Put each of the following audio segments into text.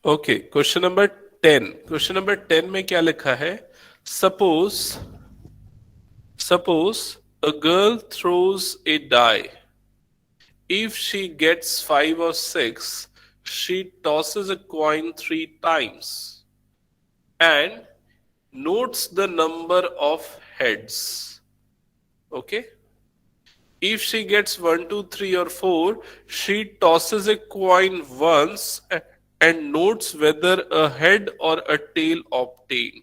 Okay, question number 10। Question number 10 में क्या लिखा है? Suppose suppose a girl throws a die. If she gets 5 or 6, she tosses a coin 3 times and notes the number of heads. Okay? If she gets 1, 2, 3, or 4, she tosses a coin once and notes whether a head or a tail obtained.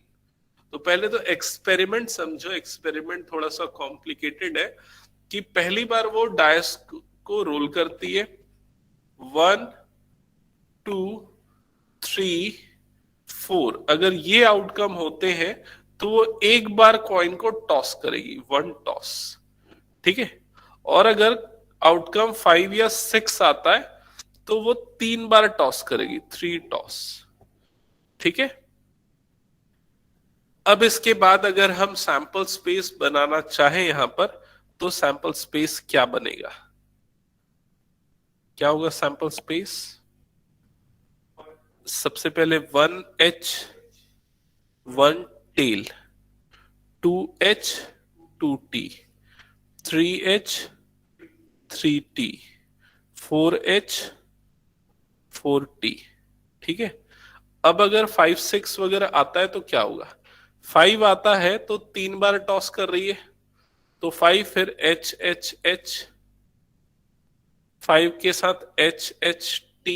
तो पहले तो experiment समझो। Experiment थोड़ा सा complicated है कि पहली बार वो डायस को रोल करती है। 1, 2, 3, 4। अगर ये आउटकम होते हैं तो वो एक बार कॉइन को टॉस करेगी, 1 टॉस। ठीक है। और अगर आउटकम 5 या 6 आता है तो वो 3 बार टॉस करेगी, 3 टॉस। ठीक है। अब इसके बाद अगर हम सैंपल स्पेस बनाना चाहें यहां पर, तो सैंपल स्पेस क्या बनेगा? क्या होगा सैंपल स्पेस? सबसे पहले 1H 1 tell, 2H 2T, 3H 3T, 4H 4T। ठीक है। अब अगर 5 6 वगैरह आता है तो क्या होगा? 5 आता है तो 3 बार टॉस कर रही है, तो 5 फिर H 5 के साथ H T,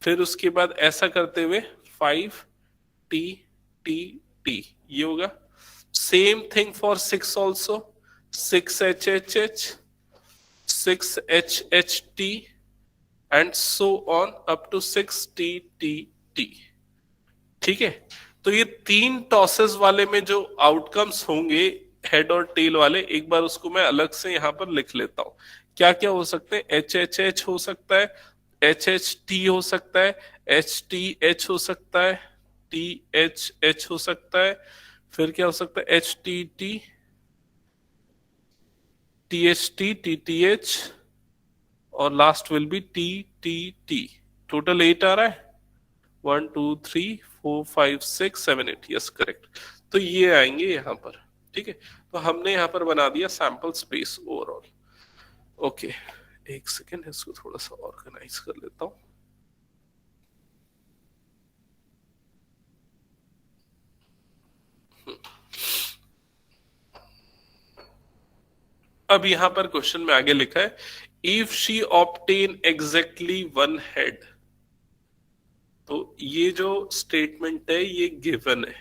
फिर उसके बाद ऐसा करते हुए 5 T T T, ये होगा। Same thing for 6 also, 6H 6H T and so on up to 6T T T। ठीक है। तो ये 3 टॉसेस वाले में जो आउटकम्स होंगे, हेड और टेल वाले, एक बार उसको मैं अलग से यहां पर लिख लेता हूं। क्या क्या हो सकते हैं? H हो सकता है, H T हो सकता है, H हो सकता है, T हो सकता है। फिर क्या हो सकता है? T T और last will be T। Total 8 आ रहा है। 1 2 3 4 5 6 7 8, यस करेक्ट। तो ये आएंगे यहाँ पर। ठीक है। तो हमने यहाँ पर बना दिया सैंपल स्पेस ओवरऑल। ओके, एक सेकेंड, इसको थोड़ा सा ऑर्गेनाइज कर लेता हूँ। अब यहां पर क्वेश्चन में आगे लिखा है, if she obtain exactly 1 head. तो ये जो स्टेटमेंट है ये गिवन है,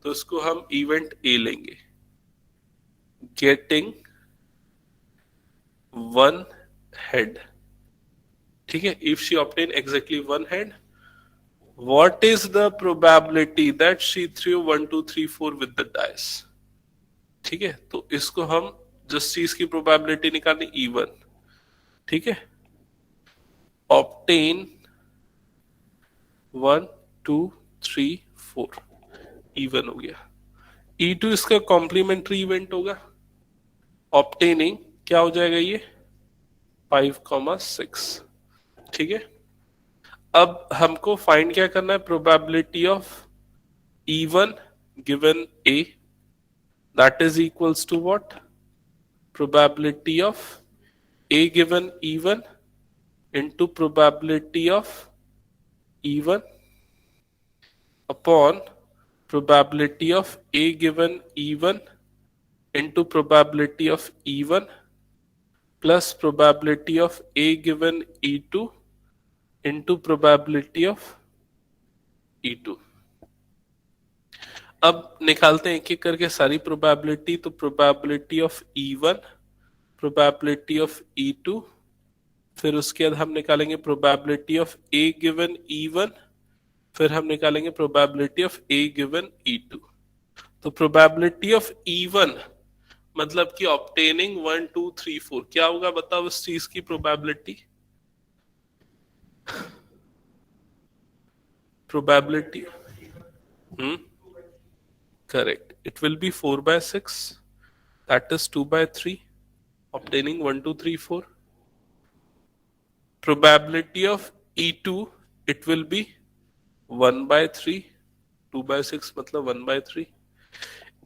तो इसको हम इवेंट ए लेंगे। Getting 1 head. ठीक है। If she obtain exactly 1 head, what is the probability that she threw 1 2 3 4 with the dice? ठीक है। तो इसको हम जिस चीज की प्रोबेबिलिटी निकालनी, इवन। ठीक है। ऑप्टेन 1 2 3 4, इवन हो गया। E2 इसका कॉम्प्लीमेंट्री इवेंट होगा। ऑप्टेनिंग क्या हो जाएगा? ये 5, 6। ठीक है। अब हमको फाइंड क्या करना है? Probability of event given a, that is equals to what? Probability of a given even into probability of even upon probability of a given even into probability of even plus probability of a given e2 into probability of e2। अब निकालते हैं एक एक करके सारी probability. तो probability of E1, probability of E2, फिर उसके बाद हम निकालेंगे probability of A given E1, फिर हम निकालेंगे probability of A given E2। तो प्रोबेबिलिटी ऑफ E1 मतलब कि ऑब्टेनिंग 1 2 3 4, क्या होगा बताओ इस चीज की probability? Probability, correct, it will be 4/6, that is 2/3, obtaining 1 2 3 4। Probability of E2 it will be 1/3, 2/6 मतलब 1/3.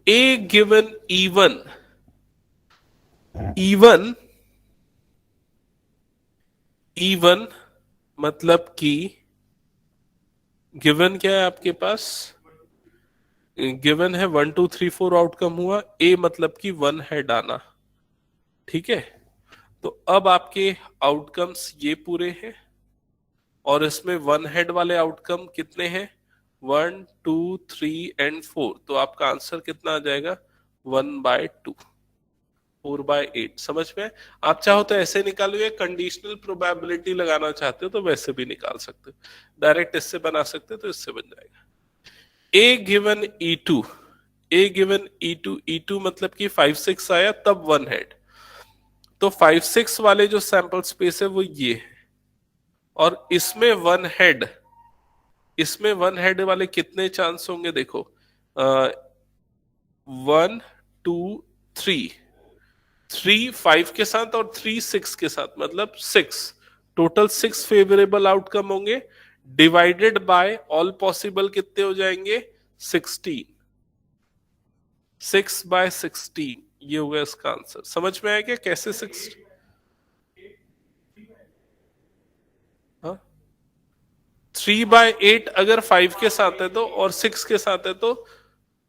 ए गिवन इवन, इवन इवन मतलब कि गिवन क्या है आपके पास, गिवन है 1 2 3 4 आउटकम हुआ, ए मतलब कि वन हेड आना. ठीक है, तो अब आपके आउटकम्स ये पूरे हैं और इसमें वन हेड वाले आउटकम कितने हैं, 1 2 3 एंड 4. तो आपका आंसर कितना आ जाएगा, 1/2, 4/8. समझ में? आप चाहो तो ऐसे निकालो, या कंडीशनल प्रोबेबिलिटी लगाना चाहते हो तो वैसे भी निकाल सकते हो, डायरेक्ट इससे बना सकते हो तो इससे बन जाएगा. A given E two, A given E two मतलब कि 5 6 आया तब वन हेड. तो 5 6 वाले जो सैंपल स्पेस है वो ये है, और इसमें वन हेड वाले कितने चांस होंगे देखो, 1 2 3, 3 5 के साथ और 3 6 के साथ, मतलब 6, टोटल 6 फेवरेबल आउटकम होंगे, डिवाइडेड बाय ऑल पॉसिबल कितने हो जाएंगे, 16, 6/16. ये होगा इसका आंसर. समझ में आया क्या कैसे 6? हाँ, 3/8 अगर 5 के साथ है तो, और 6 के साथ है तो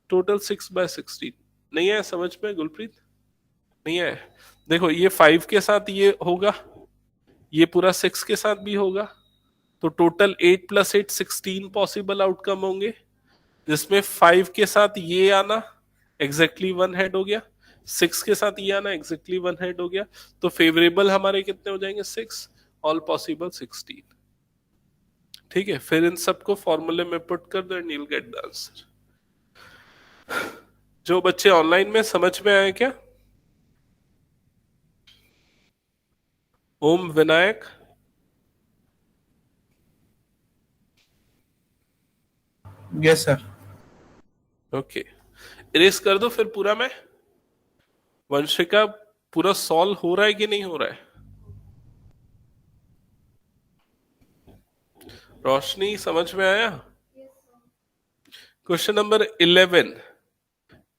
टोटल 6/16. नहीं है समझ में गुलप्रीत? नहीं है. देखो ये 5 के साथ ये होगा, ये पूरा 6 के साथ भी होगा, तो टोटल 8 + 8 16 पॉसिबल आउटकम होंगे, जिसमें 5 के साथ ये आना एग्जैक्टली वन हेड हो गया, 6 के साथ ये आना एग्जैक्टली वन हेड हो गया. तो फेवरेबल हमारे कितने हो जाएंगे, 6, ऑल पॉसिबल 16. ठीक है, फिर इन सबको फॉर्मूले में पुट कर दो and you will get the answer. जो बच्चे ऑनलाइन में, समझ में आए क्या? Om Vinayak, yes sir. Okay. Erase कर दो फिर पूरा. मैं वंशिका, पूरा सॉल्व हो रहा है कि नहीं हो रहा है? रोशनी समझ में आया? क्वेश्चन नंबर 11,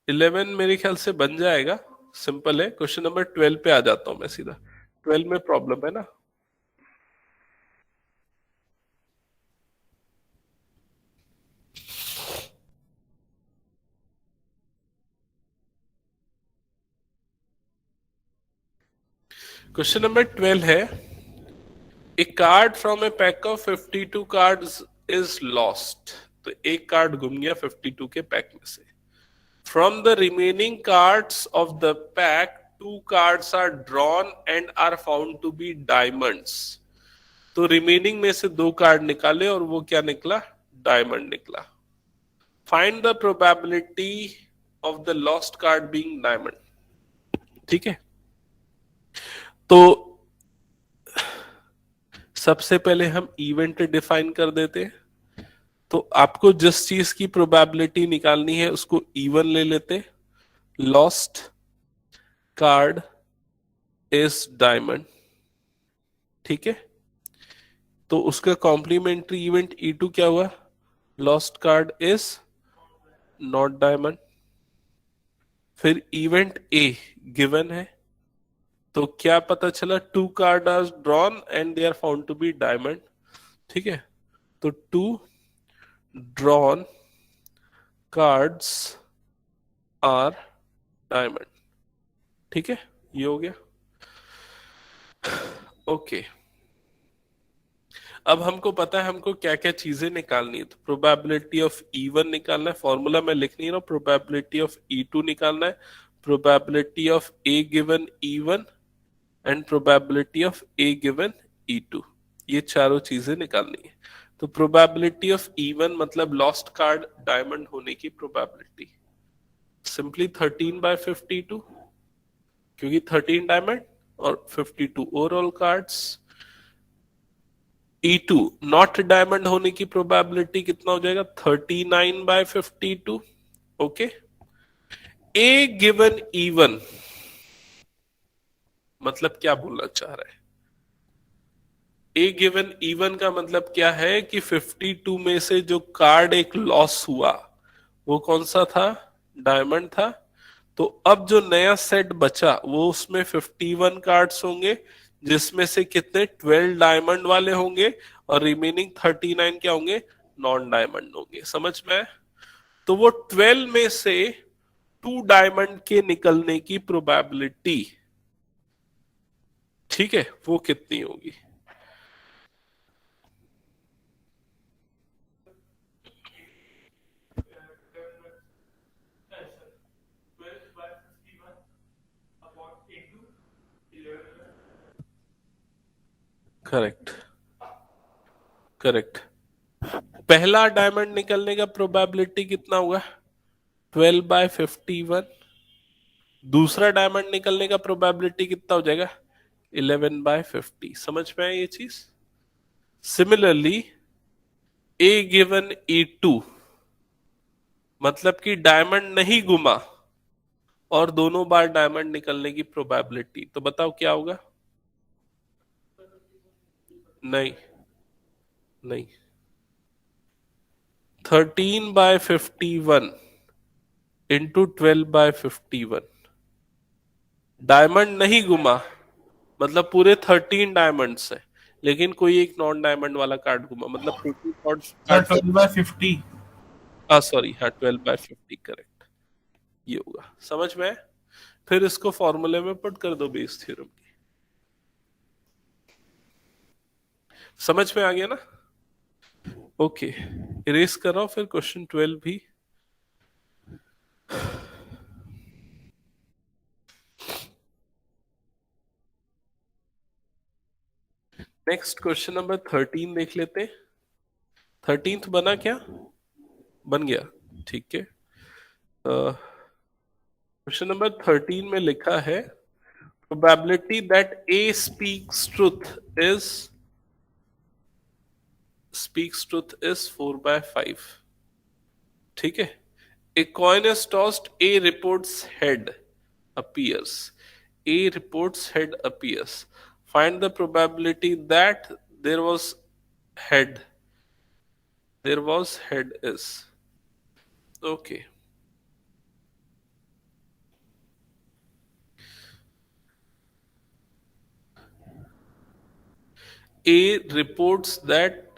11 मेरे ख्याल से बन जाएगा, सिंपल है. क्वेश्चन नंबर 12 पे आ जाता हूं मैं सीधा. 12 में प्रॉब्लम है ना. क्वेश्चन नंबर 12 है, a card from a pack of 52 cards is lost. तो एक कार्ड गुम गया 52 के पैक में से. From the remaining cards of the pack 2 cards are drawn and are found to be diamonds. तो रिमेनिंग में से 2 कार्ड निकाले और वो क्या निकला, डायमंड निकला. Find the probability of the lost card being diamond. ठीक है, तो सबसे पहले हम इवेंट डिफाइन कर देते हैं. तो आपको जिस चीज की प्रोबेबिलिटी निकालनी है उसको इवन ले लेते. Last card is diamond. ठीक है, तो उसका कॉम्प्लीमेंट्री इवेंट E2 क्या हुआ, last card is not diamond. फिर इवेंट ए गिवन है, तो क्या पता चला, 2 card are drawn and they are found to be diamond. ठीक है, तो 2 ड्रॉन कार्ड्स आर डायमंड. ठीक है, ये हो गया. ओके, अब हमको पता है हमको क्या क्या चीजें निकालनी है. तो प्रोबेबिलिटी ऑफ E1 निकालना है, फॉर्मूला मैं लिख नहीं रहा हूं. प्रोबेबिलिटी ऑफ E2 निकालना है, probability of A given E1 and probability of A given E2. ये चारों चीजें निकालनी है. तो प्रोबेबिलिटी ऑफ E1 मतलब लॉस्ट कार्ड डायमंड होने की प्रोबेबिलिटी, सिंपली 13/52, क्योंकि 13 डायमंड और 52 overall cards. E2 not diamond होने की प्रोबेबिलिटी कितना हो जाएगा, 39/52. ओके, ए गिवन E1 मतलब क्या बोलना चाह रहा है, ए गिवन इवन का मतलब क्या है कि 52 में से जो कार्ड एक लॉस हुआ वो कौन सा था? डायमंड था। तो अब जो नया सेट बचा वो उसमें 51 कार्ड्स होंगे, जिसमें से कितने 12 डायमंड वाले होंगे और रिमेनिंग 39 क्या होंगे? नॉन डायमंड होंगे। समझ में आया? तो वो 12 में से 2 डायमंड के निकलने की प्रोबेबिलिटी, ठीक है, वो कितनी होगी? Correct, correct. पहला डायमंड निकलने का प्रोबेबिलिटी कितना हुआ? 12/51। दूसरा डायमंड निकलने का प्रोबेबिलिटी कितना हो जाएगा? 11/50। समझ में आया ये चीज? सिमिलरली ए गिवन E2, मतलब कि डायमंड नहीं घुमा और दोनों बार डायमंड निकलने की प्रोबेबिलिटी, तो बताओ क्या होगा? नहीं, नहीं, 13/51 इंटू 12/51। डायमंड नहीं घुमा मतलब पूरे 13 डायमंड्स है, लेकिन कोई एक नॉन डायमंड वाला कार्ड घुमा, मतलब टोटल सर कार्ड। 12/50। हाँ सॉरी, हाँ 12/50 करेक्ट। ये होगा। समझ में आया? फिर इसको फॉर्मूले में पुट कर दो बेस थ्योरम की। समझ में आ गया ना? ओके, इरेज कर रहा हूं फिर क्वेश्चन 12 भी। नेक्स्ट क्वेश्चन नंबर 13 देख लेते हैं। 13th बना क्या? बन गया, ठीक है। क्वेश्चन नंबर 13 में लिखा है probability that A speaks truth is 4/5। ठीक है। A coin is tossed, A reports head appears. A reports head appears. Find the probability that there was head. There was head is. Okay. A reports that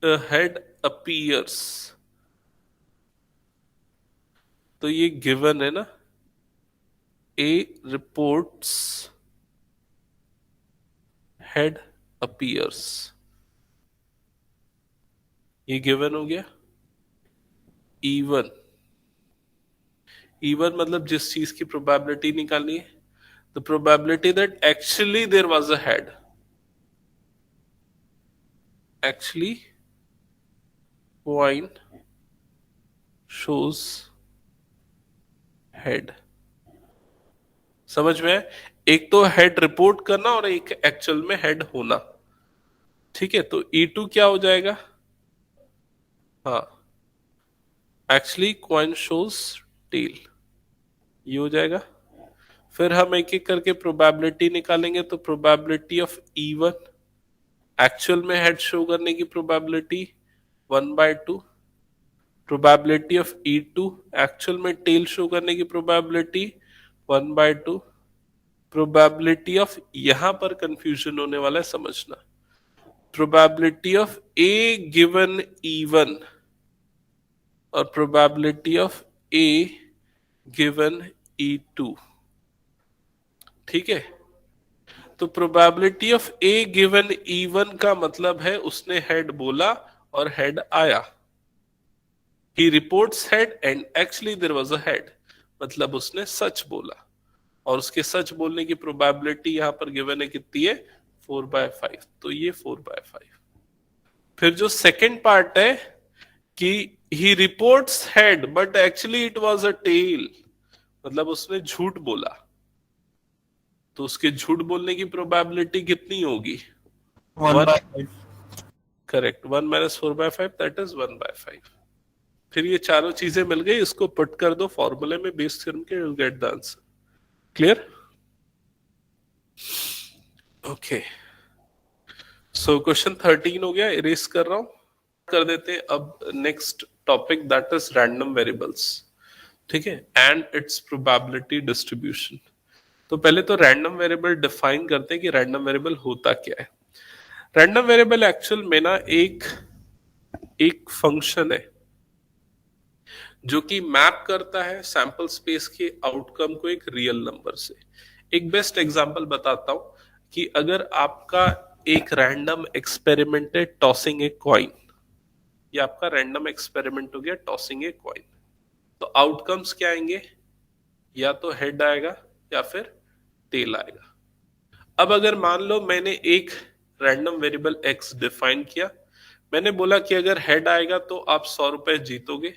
a head appears. तो ये given है ना? A reports head appears. ये given हो गया। Even, even मतलब जिस चीज की प्रोबेबिलिटी निकालनी है, the probability that actually there was a head. Actually coin shows head। समझ में है? एक तो हेड रिपोर्ट करना और एक एक्चुअल में हेड होना। ठीक है, तो E2 क्या हो जाएगा? हाँ, एक्चुअली कॉइन शोज टेल, ये हो जाएगा। फिर हम एक एक करके प्रोबेबिलिटी निकालेंगे, तो प्रोबेबिलिटी ऑफ E1, एक्चुअल में हेड शो करने की probability 1/2। Probability of E2, actual में टेल शो करने की प्रोबेबिलिटी 1/2। प्रोबेबिलिटी ऑफ, यहां पर कंफ्यूजन होने वाला है, समझना। Probability of A given E1 और probability of A given E2। ठीक है, तो probability of A given E1 का मतलब है उसने हेड बोला और हेड आया। He reports head and actually there was a head, मतलब उसने सच बोला, और उसके सच बोलने की प्रोबेबिलिटी यहां पर गिवन है कितनी है? 4/5। तो ये 4/5। फिर जो सेकंड पार्ट है कि he reports head but actually it was a tail, मतलब उसने झूठ बोला, तो उसके झूठ बोलने की प्रोबेबिलिटी कितनी होगी? 1/5। Correct, 1 - 4/5, that is 1/5। फिर ये चारों चीजें मिल गई, इसको पुट कर दो फॉर्मूले में बेस थ्योरम के, you get the answer. Clear? Okay. So question 13 हो गया, इरेज कर रहा हूं, कर देते हैं अब next topic that is random variables, ठीक है, एंड इट्स प्रोबेबिलिटी डिस्ट्रीब्यूशन। तो पहले तो रैंडम वेरिएबल डिफाइन करते हैं कि रैंडम वेरिएबल होता क्या है। रैंडम वेरिएबल एक्चुअल में ना एक एक फंक्शन है जो कि मैप करता है सैंपल स्पेस के आउटकम को एक रियल नंबर से। एक बेस्ट एग्जांपल बताता हूं कि अगर आपका एक रैंडम एक्सपेरिमेंट है टॉसिंग ए कॉइन, ये आपका रैंडम एक्सपेरिमेंट हो गया टॉसिंग ए कॉइन, तो आउटकम्स क्या आएंगे, या तो हेड आएगा या फिर टेल आएगा। अब अगर मान लो मैंने एक रैंडम वेरिएबल एक्स डिफाइन किया, मैंने बोला कि अगर हेड आएगा तो आप 100 रुपए जीतोगे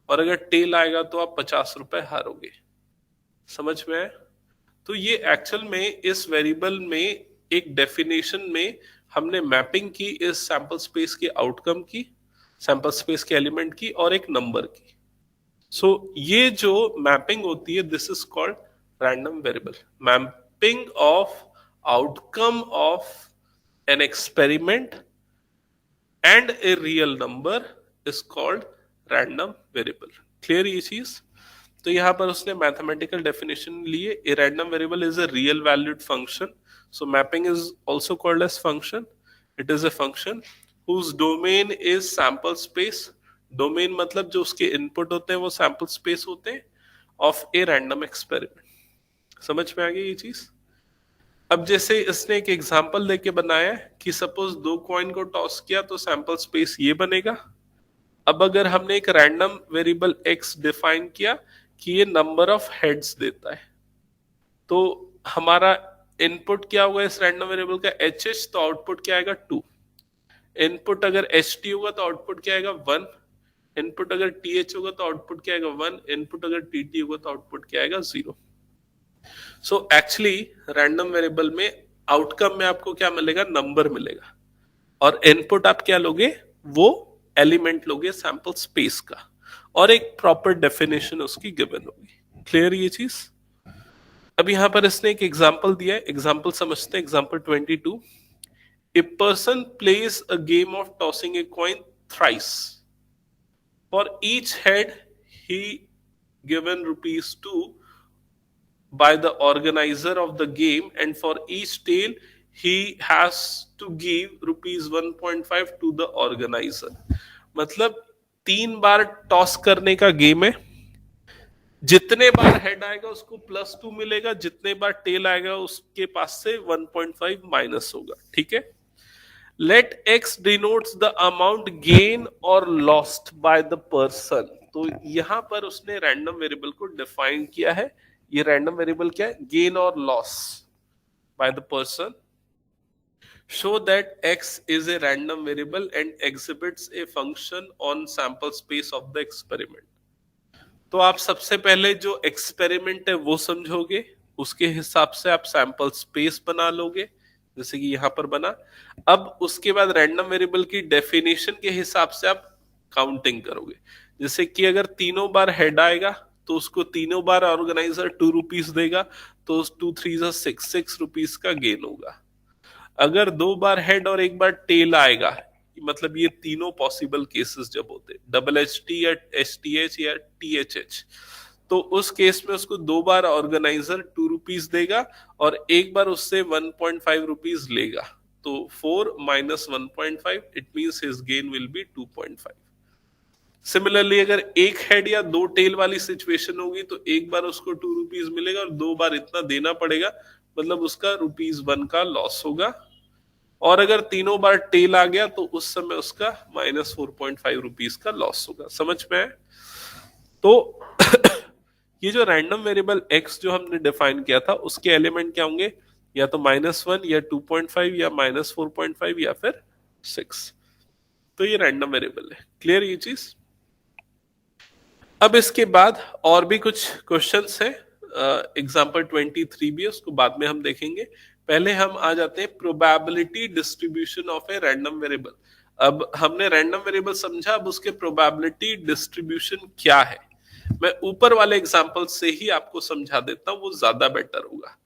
और अगर टेल आएगा तो आप 50 रुपए हारोगे। समझ में आया? तो ये एक्चुअल में इस वेरिएबल में एक डेफिनेशन में हमने मैपिंग की इस सैंपल स्पेस के आउटकम की, सैंपल स्पेस के एलिमेंट की और एक नंबर की। सो ये जो मैपिंग होती है this is called random variable. Mapping of outcome of an experiment and a real number is called random variable. Clear ये चीज? तो यहां पर उसने मैथमेटिकल डेफिनेशन लिए, a random variable is a real valued function, so mapping is also called as function. It is a function whose domain is sample space। Domain मतलब जो उसके इनपुट होते हैं वो सैंपल स्पेस होते हैं ऑफ ए रैंडम एक्सपेरिमेंट। समझ में आ गई ये चीज? अब जैसे इसने एक एग्जांपल देके बनाया है कि सपोज दो कॉइन को टॉस किया तो सैंपल स्पेस ये बनेगा। अब अगर हमने एक रैंडम वेरिएबल एक्स डिफाइन किया कि ये नंबर ऑफ हेड्स देता है, तो हमारा इनपुट क्या होगा इस रैंडम वेरिएबल का, एच एच, तो आउटपुट क्या आएगा 2। इनपुट अगर एच टी होगा तो आउटपुट क्या आएगा 1। इनपुट अगर टी एच होगा तो आउटपुट क्या आएगा 1। इनपुट अगर टी टी होगा तो आउटपुट क्या आएगा 0। सो एक्चुअली रैंडम वेरिएबल में आउटकम में आपको क्या मिलेगा, नंबर मिलेगा, और इनपुट आप क्या लोगे, वो एलिमेंट लोगे सैंपल स्पेस का, और एक प्रॉपर डेफिनेशन उसकी गिवन होगी। क्लियर ये चीज? अब यहां पर इसने एक एग्जांपल दिया है, एग्जांपल समझते हैं। Example 22, a person plays a game of tossing a coin thrice, for each head he given rupees 2 by the organizer of the game, and for each tail he has to give rupees 1.5 to the organizer। मतलब 3 बार toss करने का game है, जितने बार head आएगा उसको +2 मिलेगा, जितने बार tell आएगा उसके पास से 1.5 माइनस होगा। ठीक है? Let x denotes the amount gain or lost by the person. तो यहां पर उसने रैंडम वेरिएबल को डिफाइन किया है। ये रैंडम वेरिएबल क्या है, गेन और loss by the person. Show that x is a random variable and exhibits a function on sample space of the experiment. तो आप सबसे पहले जो एक्सपेरिमेंट है वो समझोगे, उसके हिसाब से आप सैंपल स्पेस बना लोगे, जैसे कि यहां पर बना। अब उसके बाद रैंडम वेरिएबल की डेफिनेशन के हिसाब से आप काउंटिंग करोगे, जैसे कि अगर तीनों बार हेड आएगा तो उसको तीनों बार ऑर्गेनाइजर 2 रुपीज देगा, तो 2 3 6 रुपीज का गेन होगा। अगर 2 बार हेड और 1 बार टेल आएगा, मतलब ये तीनों पॉसिबल केसेस जब होते, डबल एच टी या एच टी एच या टी एच एच, तो उस केस में उसको 2 बार ऑर्गेनाइजर 2 रुपीज देगा और 1 बार उससे 1.5 रुपीज लेगा, तो 4 minus 1.5 it means his gain will be 2.5। Similarly अगर एक हेड या 2 टेल वाली सिचुएशन होगी तो 1 बार उसको 2 रुपीज मिलेगा और 2 बार इतना देना पड़ेगा, मतलब उसका ₹1 का लॉस होगा। और अगर तीनों बार टेल आ गया तो उस समय उसका -4.5 रुपीज का लॉस होगा। समझ में आया? तो ये जो रैंडम वेरिएबल x जो हमने डिफाइन किया था उसके एलिमेंट क्या होंगे, या तो -1 या 2.5 या -4.5 या फिर 6। तो ये रैंडम वेरिएबल है। क्लियर ये चीज? अब इसके बाद और भी कुछ क्वेश्चंस हैं, एग्जांपल 23 भी है, उसको बाद में हम देखेंगे। पहले हम आ जाते हैं probability distribution of A random variable. अब हमने रैंडम वेरिएबल समझा, अब उसके प्रोबेबिलिटी डिस्ट्रीब्यूशन क्या है मैं ऊपर वाले एग्जांपल से ही आपको समझा देता हूं, वो ज्यादा बेटर होगा।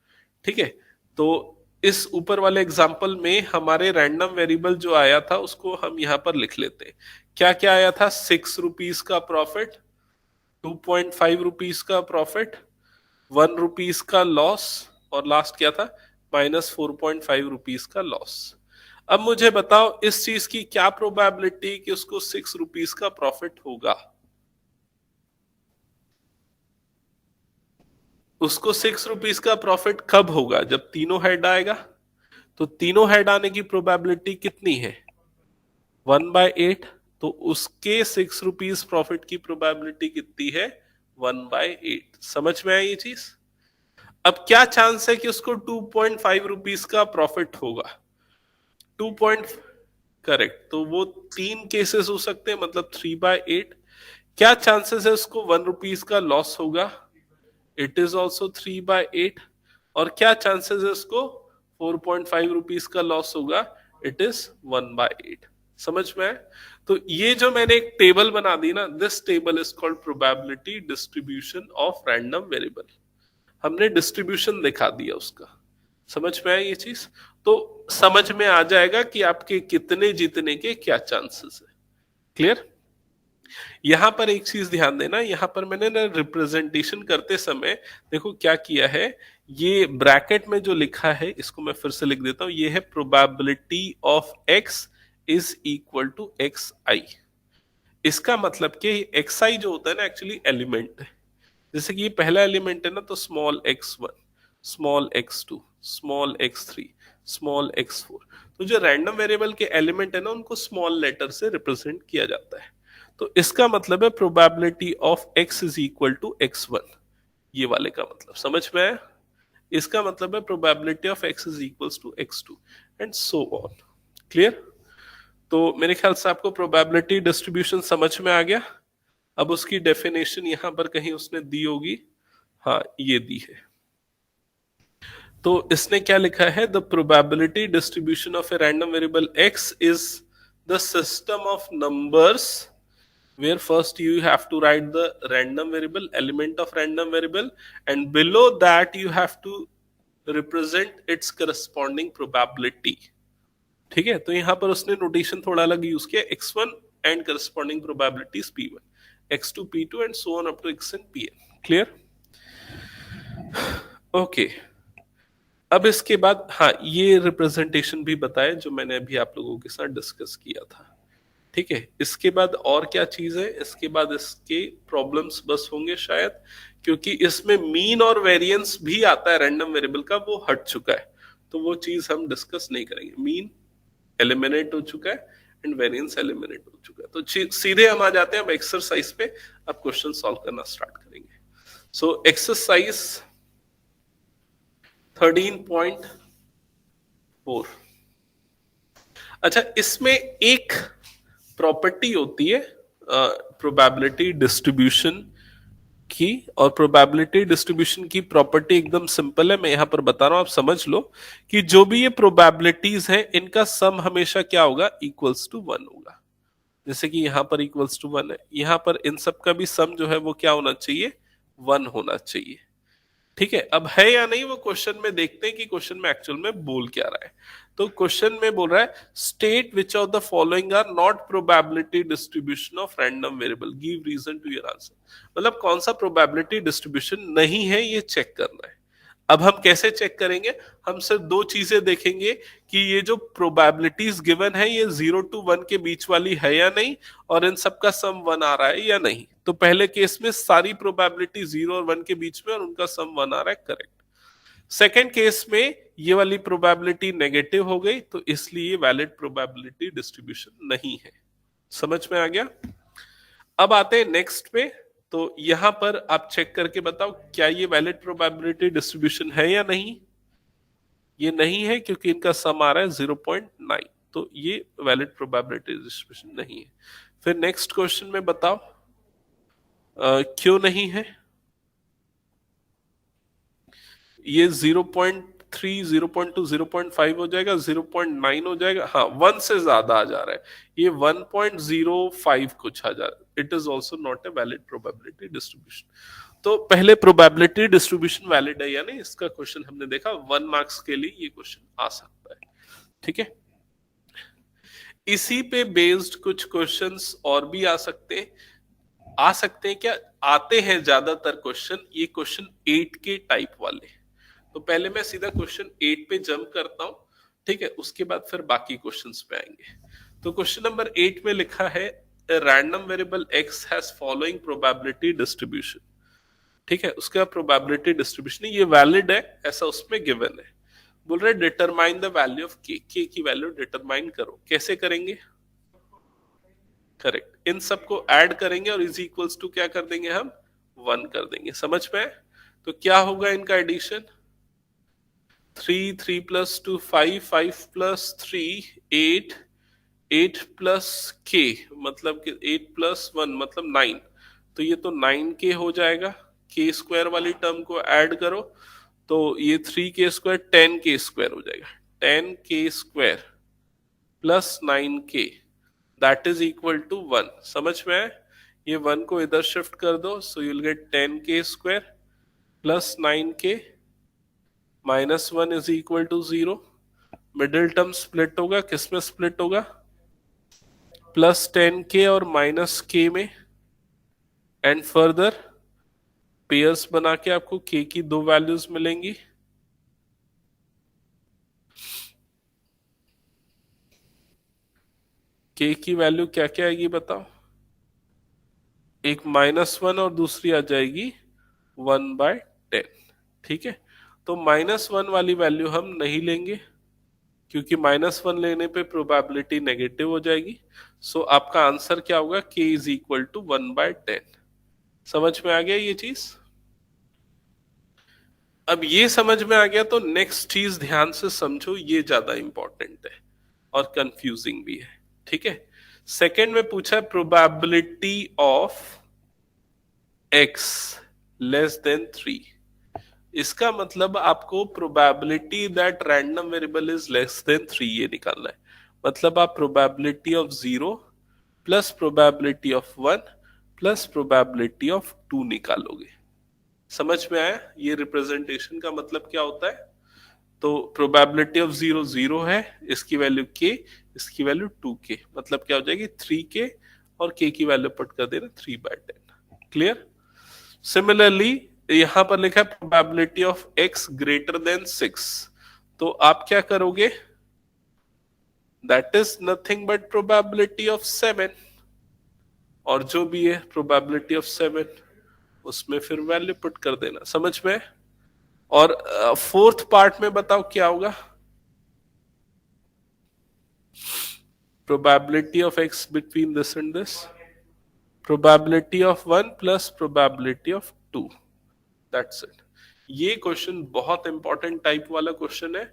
ठीक है? तो इस ऊपर वाले एग्जाम्पल में हमारे रैंडम वेरिएबल जो आया था उसको हम यहां पर लिख लेते हैं। क्या क्या आया था? 6 रुपीज का प्रॉफिट, 2.5 रुपीज का प्रॉफिट, 1 रुपीज का लॉस, और लास्ट क्या था? -4.5 रुपीज का लॉस। अब मुझे बताओ इस चीज की क्या प्रोबेबिलिटी कि उसको 6 रुपीज का प्रॉफिट होगा? उसको 6 रुपीज का प्रॉफिट कब होगा? जब तीनों हेड आएगा। तो तीनों हेड आने की प्रोबेबिलिटी कितनी है? 1/8। तो उसके 6 रुपीज प्रॉफिट की प्रोबेबिलिटी कितनी है? 1/8। समझ में आई ये चीज? अब क्या चांस है कि उसको 2.5 रुपीज का प्रॉफिट होगा? 2 पॉइंट, करेक्ट। तो वो तीन केसेस हो सकते हैं, मतलब 3/8। क्या चांसेस है उसको 1 रुपीज का लॉस होगा? It is also 3/8। और क्या चांसेस है उसको 4.5 रुपीज का लॉस होगा? It is 1/8। समझ में आया? तो ये जो मैंने एक टेबल बना दी ना, this table is called probability distribution of random variable. हमने डिस्ट्रीब्यूशन दिखा दिया उसका। समझ में आया ये चीज? तो समझ में आ जाएगा कि आपके कितने जीतने के क्या चांसेस है। क्लियर? यहां पर एक चीज ध्यान देना, यहां पर मैंने ना रिप्रेजेंटेशन करते समय देखो क्या किया है, ये ब्रैकेट में जो लिखा है इसको मैं फिर से लिख देता हूं। ये है probability of x is equal to x i. इसका मतलब कि एक्स आई जो होता है ना, एक्चुअली एलिमेंट है। जैसे कि ये पहला एलिमेंट है ना, तो small x1, small x2, small x3, small x4। तो जो रैंडम वेरिएबल के एलिमेंट है ना, उनको स्मॉल लेटर से रिप्रेजेंट किया जाता है। तो इसका मतलब है probability of x is equal to x1। ये वाले का मतलब समझ में आया? इसका मतलब है probability of x is equals to x2 and so on. Clear? तो मेरे ख्याल से आपको प्रोबेबिलिटी डिस्ट्रीब्यूशन समझ में आ गया। अब उसकी डेफिनेशन यहां पर कहीं उसने दी होगी। हाँ, ये दी है। तो इसने क्या लिखा है? The probability distribution of A random variable x is the system of numbers where first you have to write the random variable, element of random variable, and below that you have to represent its corresponding probability। ठीक है? तो यहां पर उसने notation थोड़ा अलग use किया, x1 and corresponding probabilities p1, x2 p2 and so on up to xn pn। Clear? Okay. अब इसके बाद हाँ, ये रिप्रेजेंटेशन भी बताए जो मैंने अभी आप लोगों के साथ डिस्कस किया था। ठीक है? इसके बाद और क्या चीज है? इसके बाद इसके प्रॉब्लम्स बस होंगे शायद, क्योंकि इसमें मीन और वेरिएंस भी आता है रैंडम वेरिएबल का, वो हट चुका है। तो वो चीज हम डिस्कस नहीं करेंगे। मीन एलिमिनेट हो चुका है एंड वेरिएंस एलिमिनेट हो चुका है। तो सीधे हम आ जाते हैं अब एक्सरसाइज पे। अब क्वेश्चन सॉल्व करना स्टार्ट करेंगे। So exercise 13.4। अच्छा, इसमें एक प्रॉपर्टी होती है प्रोबेबिलिटी डिस्ट्रीब्यूशन की, और प्रोबेबिलिटी डिस्ट्रीब्यूशन की प्रॉपर्टी एकदम सिंपल है, मैं यहां पर बता रहा हूं, आप समझ लो कि जो भी ये प्रोबेबिलिटीज हैं इनका सम हमेशा क्या होगा? इक्वल्स टू 1 होगा। जैसे कि यहां पर इक्वल्स टू 1 है, यहां पर इन सब का भी सम जो है वो क्या होना चाहिए? 1 होना चाहिए। ठीक है? अब है या नहीं वो क्वेश्चन में देखते हैं कि क्वेश्चन में एक्चुअल में बोल क्या रहा है। तो क्वेश्चन में बोल रहा है state which of the following are not probability distribution of random variable, give reason to your answer. मतलब कौन सा प्रोबेबिलिटी डिस्ट्रीब्यूशन नहीं है, ये चेक करना है। अब हम कैसे चेक करेंगे? हम सिर्फ दो चीजें देखेंगे कि ये जो प्रोबेबिलिटीज गिवन है ये 0 to 1 के बीच वाली है या नहीं, और इन सब का सम 1 आ रहा है या नहीं। तो पहले केस में सारी प्रोबेबिलिटी 0 और 1 के बीच में और उनका सम 1 आ रहा है, करेक्ट। सेकेंड केस में ये वाली प्रोबेबिलिटी नेगेटिव हो गई, तो इसलिए वैलिड प्रोबेबिलिटी डिस्ट्रीब्यूशन नहीं है। समझ में आ गया? अब आते हैं नेक्स्ट पे। तो यहां पर आप चेक करके बताओ क्या ये वैलिड प्रोबेबिलिटी डिस्ट्रीब्यूशन है या नहीं। ये नहीं है क्योंकि इनका सम आ रहा है 0.9, तो ये वैलिड प्रोबेबिलिटी डिस्ट्रीब्यूशन नहीं है। फिर नेक्स्ट क्वेश्चन में बताओ क्यों नहीं है। ये 0.3, 0.2, 0.5 हो जाएगा, 0.9 हो जाएगा। हाँ, 1 से ज्यादा आ जा रहा है, ये 1.05 कुछ आ जा रहा है। It is also not a valid probability distribution. तो पहले प्रोबेबिलिटी डिस्ट्रीब्यूशन वैलिड है या नहीं, इसका क्वेश्चन हमने देखा 1 मार्क्स के लिए ये क्वेश्चन आ सकता है। ठीक है, इसी पे बेस्ड कुछ क्वेश्चंस और भी आ सकते हैं क्या, आते हैं ज्यादातर क्वेश्चन, ये क्वेश्चन 8 के टाइप वाले। तो पहले मैं सीधा क्वेश्चन 8 पे जंप करता हूं, ठीक है, उसके बाद फिर बाकी क्वेश्चंस पे आएंगे। तो क्वेश्चन नंबर 8 में लिखा है random variable x has following probability distribution. ठीक है, उसका प्रोबेबिलिटी डिस्ट्रीब्यूशन ये वैलिड है ऐसा उसमें गिवन है। बोल रहे डिटरमाइन द वैल्यू ऑफ के की वैल्यू डिटरमाइन करो। कैसे करेंगे? करेक्ट, इन सबको ऐड करेंगे और इज इक्वल्स टू क्या कर देंगे हम, 1 कर देंगे। समझ में? तो क्या होगा इनका एडिशन, 3 प्लस 2 5 प्लस 3 8 8 प्लस के मतलब कि 8 प्लस 1 मतलब 9, तो ये तो 9 के हो जाएगा। के स्क्वायर वाली टर्म को ऐड करो तो ये 3 के स्क्वायर 10 के स्क्वायर हो जाएगा, 10 के स्क्वायर प्लस 9 के दैट इज इक्वल टू 1। समझ में आए? ये 1 को इधर शिफ्ट कर दो, सो यूल गेट 10 के स्क्वायर प्लस 9 के minus 1 is equal to 0। Middle term split होगा, किस में स्प्लिट होगा, प्लस 10 के और माइनस के में, एंड फर्दर पेयर्स बना के आपको के की 2 वैल्यूज मिलेंगी। के की वैल्यू क्या क्या आएगी बताओ, एक -1 और दूसरी आ जाएगी 1/10। ठीक है, तो -1 वाली वैल्यू हम नहीं लेंगे क्योंकि -1 लेने पे प्रोबेबिलिटी नेगेटिव हो जाएगी। सो आपका आंसर क्या होगा, k इज इक्वल टू 1/10। समझ में आ गया ये चीज? अब ये समझ में आ गया तो नेक्स्ट चीज ध्यान से समझो, ये ज्यादा इंपॉर्टेंट है और कंफ्यूजिंग भी है। ठीक है, सेकंड में पूछा है probability of x less than 3। इसका मतलब आपको probability that random variable is less than 3 ये निकालना है। मतलब आप probability of 0 plus probability of 1 plus probability of 2 निकालोगे। समझ में आया ये रिप्रेजेंटेशन का मतलब क्या होता है? तो प्रोबेबिलिटी ऑफ 0 0 है, इसकी वैल्यू k, इसकी वैल्यू 2k, मतलब क्या हो जाएगी 3k, और k की वैल्यू पुट कर देना 3/10। क्लियर? सिमिलरली यहां पर लिखा है probability of x greater than 6, तो आप क्या करोगे, that is nothing but probability of 7, और जो भी है प्रोबेबिलिटी ऑफ 7 उसमें फिर वैल्यू पुट कर देना। समझ में? और फोर्थ पार्ट में बताओ क्या होगा, probability of x between this and this, probability of 1 plus probability of 2, that's it. ये क्वेश्चन बहुत इंपॉर्टेंट टाइप वाला क्वेश्चन है,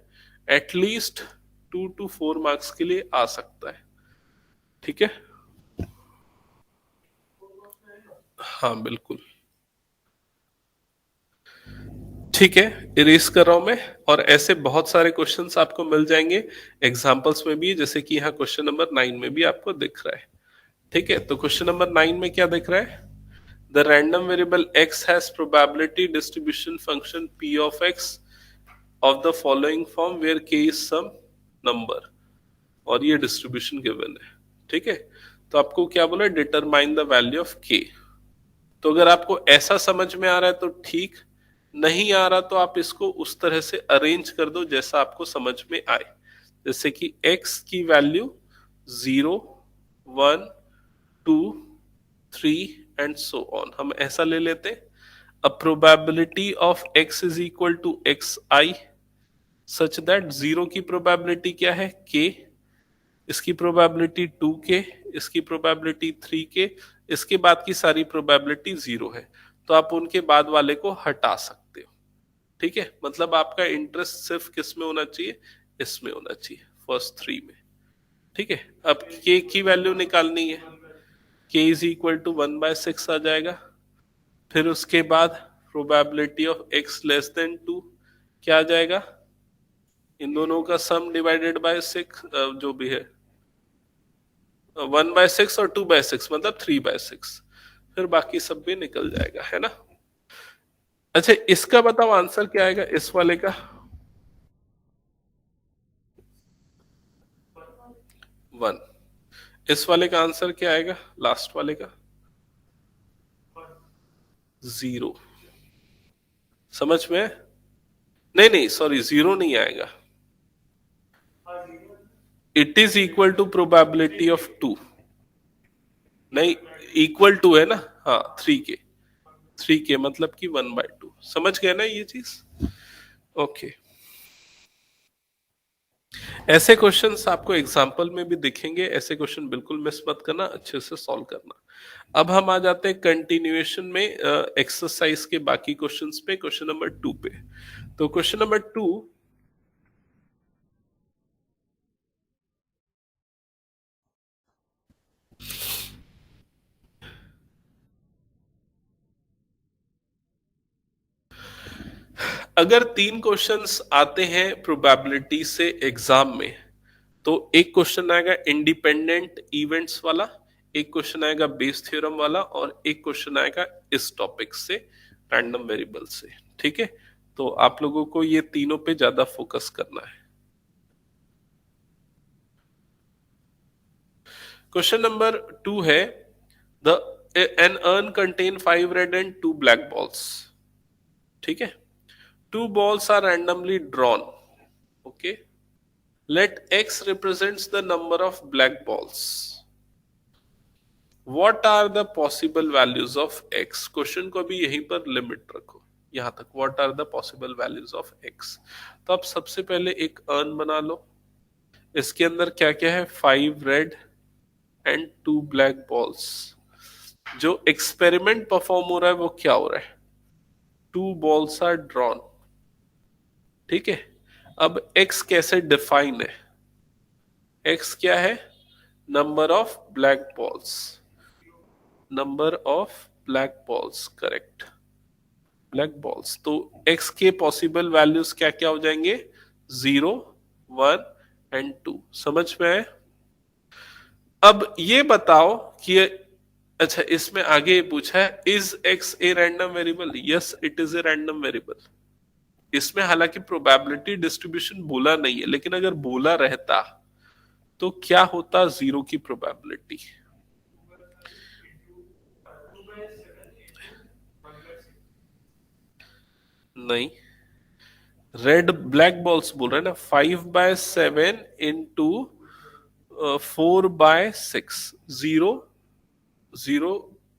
एटलीस्ट 2 to 4 मार्क्स के लिए आ सकता है। ठीक है, हाँ बिल्कुल। ठीक है, इरेज कर रहा हूं मैं, और ऐसे बहुत सारे क्वेश्चंस आपको मिल जाएंगे एग्जांपल्स में भी, जैसे कि यहाँ क्वेश्चन नंबर 9 में भी आपको दिख रहा है। ठीक है, तो क्वेश्चन नंबर 9 में क्या दिख रहा है, the random variable x has probability distribution function p of x of the following form where k is some number, और ये डिस्ट्रीब्यूशन गिवन है। ठीक है, तो आपको क्या बोला, determine the value of k। तो अगर आपको ऐसा समझ में आ रहा है तो ठीक, नहीं आ रहा तो आप इसको उस तरह से अरेंज कर दो जैसा आपको समझ में आए। जैसे कि x की वैल्यू 0 1 2 3 एंड सो ऑन, हम ऐसा ले लेते। अब probability of x is equal to x i such that 0 की प्रोबेबिलिटी क्या है, k, इसकी प्रोबेबिलिटी 2k, इसकी प्रोबेबिलिटी 3k, इसके बाद की सारी प्रोबेबिलिटी 0 है, तो आप उनके बाद वाले को हटा सकते हो। ठीक है, मतलब आपका इंटरेस्ट सिर्फ किस में होना चाहिए, इसमें होना चाहिए, फर्स्ट 3 में। ठीक है, अब k की वैल्यू निकालनी है, k इज इक्वल टू 1/6 आ जाएगा। फिर उसके बाद probability of x less than 2 क्या आ जाएगा, इन दोनों का सम डिवाइडेड बाय 6, जो भी है 1/6 और 2/6 मतलब 3/6, फिर बाकी सब भी निकल जाएगा, है ना। अच्छा, इसका बताओ आंसर क्या आएगा इस वाले का? 1। इस वाले का आंसर क्या आएगा लास्ट वाले का? 0। समझ में? नहीं नहीं, सॉरी, 0 नहीं आएगा। It is equal to probability of 2। नहीं, इक्वल टू है ना? हाँ, 3 के मतलब कि 1/2। समझ गए ना ये चीज? ओके। ऐसे क्वेश्चंस आपको एग्जाम्पल में भी दिखेंगे, ऐसे क्वेश्चन बिल्कुल मिस मत करना, अच्छे से सॉल्व करना। अब हम आ जाते हैं कंटिन्यूएशन में एक्सरसाइज के बाकी क्वेश्चंस पे, क्वेश्चन नंबर 2 पे। तो क्वेश्चन नंबर 2, अगर 3 क्वेश्चंस आते हैं प्रोबेबिलिटी से एग्जाम में, तो एक क्वेश्चन आएगा इंडिपेंडेंट इवेंट्स वाला, एक क्वेश्चन आएगा बेस थ्योरम वाला, और एक क्वेश्चन आएगा इस टॉपिक से, रैंडम वेरिएबल से। ठीक है, तो आप लोगों को ये तीनों पे ज्यादा फोकस करना है। क्वेश्चन नंबर 2 है, the an urn contain 5 red and 2 black balls. ठीक है, 2 balls are randomly drawn. Okay, let x represents the number of black balls. What are the possible values of x? Question को भी यहीं पर limit रखो, यहां तक। What are the possible values of x? तो अब सबसे पहले एक अर्न बना लो। इसके अंदर क्या क्या है? 5 रेड एंड 2 ब्लैक बॉल्स। जो एक्सपेरिमेंट परफॉर्म हो रहा है वो क्या हो रहा है? 2 balls आर ड्रॉन। ठीक है, अब x कैसे डिफाइन है? x क्या है? Number of black balls. Number of black balls, correct, black balls. तो x के पॉसिबल वैल्यूज क्या क्या हो जाएंगे? 0, 1 एंड 2। समझ में आए? अब ये बताओ कि, अच्छा, इसमें आगे ये पूछा है, is x A random variable? Yes, it is a random variable. इसमें हालांकि प्रोबेबिलिटी डिस्ट्रीब्यूशन बोला नहीं है, लेकिन अगर बोला रहता तो क्या होता? 0 की प्रोबेबिलिटी। नहीं, रेड ब्लैक बॉल्स बोल रहे हैं ना। 5/7 into 4/6, 0, 0